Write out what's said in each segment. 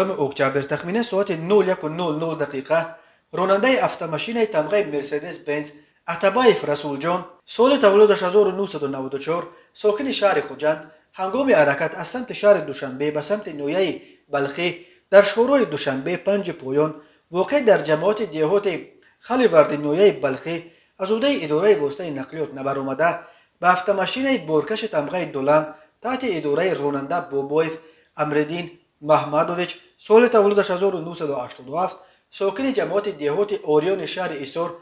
19 اکتبر تخمیناً ساعت 01:00 دقیقه راننده автомашинаи тамғаи مرسدس بنز عتبایف رسول جان سال تولدش 1994 ساکن شهر خوجند هنگام حرکت از سمت شهر دوشنبه به سمت نویه بلخی در شورای دوشنبه 5 پایان واقع در جماعت دیهات خلیورد نویه بلخی از عهده اداره واسطه نقلیات نبر آمده به автомашинаи بارکش тамғаи دولان تحت اداره راننده بابایف امردین محمدویچ سال تولدش 1987 ساکن جماعت دیهات آریان شهر ایسار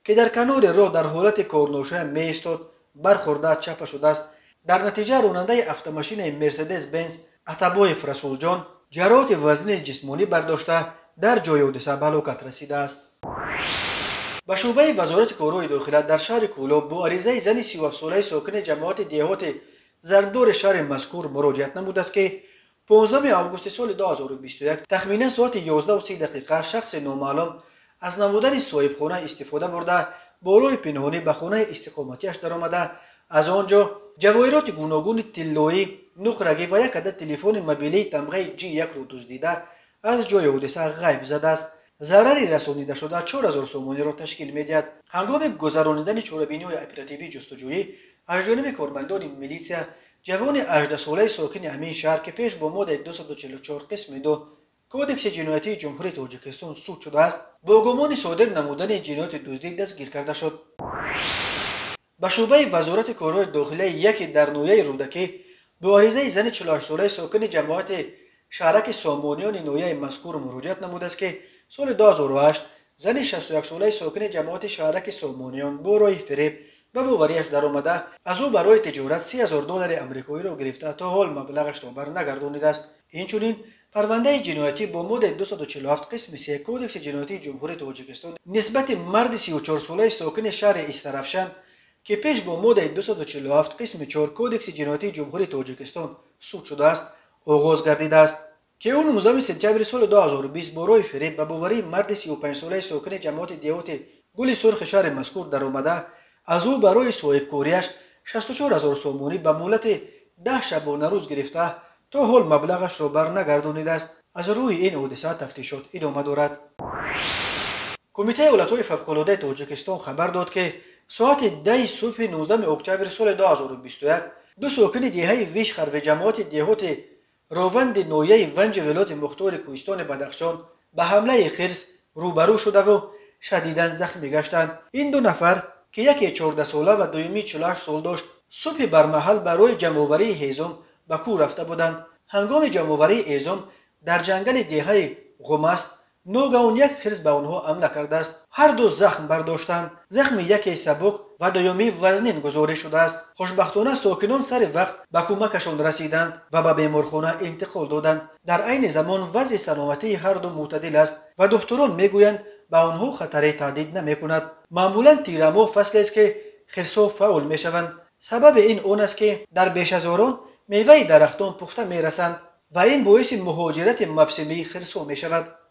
که در کنار راه در حالت کارنوشه می ایستاد برخورده چپ شده است. در نتیجه راننده автомашین مرسدس بنز عتبایف رسول جان جراحت وزن جسمانی برداشته در جای حادثه به هلاکت رسیده است. به شعبه وزارت کارهای داخله در شهر کولاب با عریضه زن 37 ساله ساکن جماعت دیهات زربدار شهر مذکور مراجعت نموده است که 15 آگوست سال 2021 تخمیناً ساعت 11:30 دقیقه شخص نامعلوم از نمودن صاحبخانه استفاده برده بالای پنهانی به خانه استقامتیش درآمده از آنجا جواهرات گوناگون طلایی نقرگی و یک عدد تلفن موبیلی تمغه G1 را دزدیده از جای حادثه غیب زده است. ضرری رسانیده شده 4000 سومانی را تشکیل می‌دهد. هنگام گذراندن چاره‌بینی‌های اپراتیوی جستجویی از جانب کارمندان میلیسیا جوان 18 ساله ساکن همین شهر که پیش با ماده 244 قسم 2 کودکس جنایتی جمهوری تاجیکستان سود شده است با گمان صادر نمودن جنایت دزدی دستگیر کرده شد. به شعبه وزارت کارهای داخله یک در نویه رودکی با عریضه زن 48 ساله ساکن جماعت شهرک سامانیان نویه مذکور مراجعت نموده است که سال 2008 زن 61 ساله ساکن جماعت شهرک سامانیان با راه فریب به باوریش درآمده از او برای تجارت $30,000 آمریکایی را گرفته تا حال مبلغش را برنگردانیده است. اینچنین پرونده جنایتی با ماده 247 قسم 3 کودکس جنایتی جمهوری تاجیکستان نسبت مرد 34 ساله ساکن شهر استرافشان که پیش با ماده 247 قسم 4 کودکس جنایتی جمهوری تاجیکستان سود شده است آغاز گردیده است که اون 19 سپتامبر سال 2020 با راه فریب به باوری مرد 35 ساله ساکن جماعت دیهات گل سرخ شهر مذکور درآمده از او برای صاحبکاریش 64000 سومانی به مهلت 10 شبانه روز گرفته تا حال مبلغش را برنگردانیده است. از روی این حادثه تفتیشات ادامه دارد. کمیته ایالت‌های فوق‌العاده تاجیکستان خبر داد که ساعت 10 صبح 19 اکتبر سال 2021 دو ساکن دیهه ویشخر و جماعت دیهات راوند نویه ونج ولایت مختار کوهستان بدخشان به حمله خرس روبرو شده و شدیداً زخمی گشتند. این دو نفر که یکی 14 ساله و دومی 48 سال داشت صبح برمحل برای جمع‌آوری هیزم به کوه رفته بودند. هنگام جمع‌آوری هیزم در جنگل دیهه غمست ناگهان یک خرس به آنها حمله کرده است. هر دو زخم برداشتند. زخم یکی سبک و دومی وزنین گزارش شده است. خوشبختانه ساکنان سر وقت به کمکشان رسیدند و به بیمارخانه انتقال دادند. در عین زمان وضع سلامتی هر دو معتدل است و دکتران میگویند به آنها خطری تهدید نمی‌کند. معمولاً تیرماه فصل است که خرس‌ها فعال می‌شوند. سبب این آن است که در بیش از آن میوه درختان پخته می‌رسند و این باعث مهاجرت موسمی خرس‌ها می‌شود.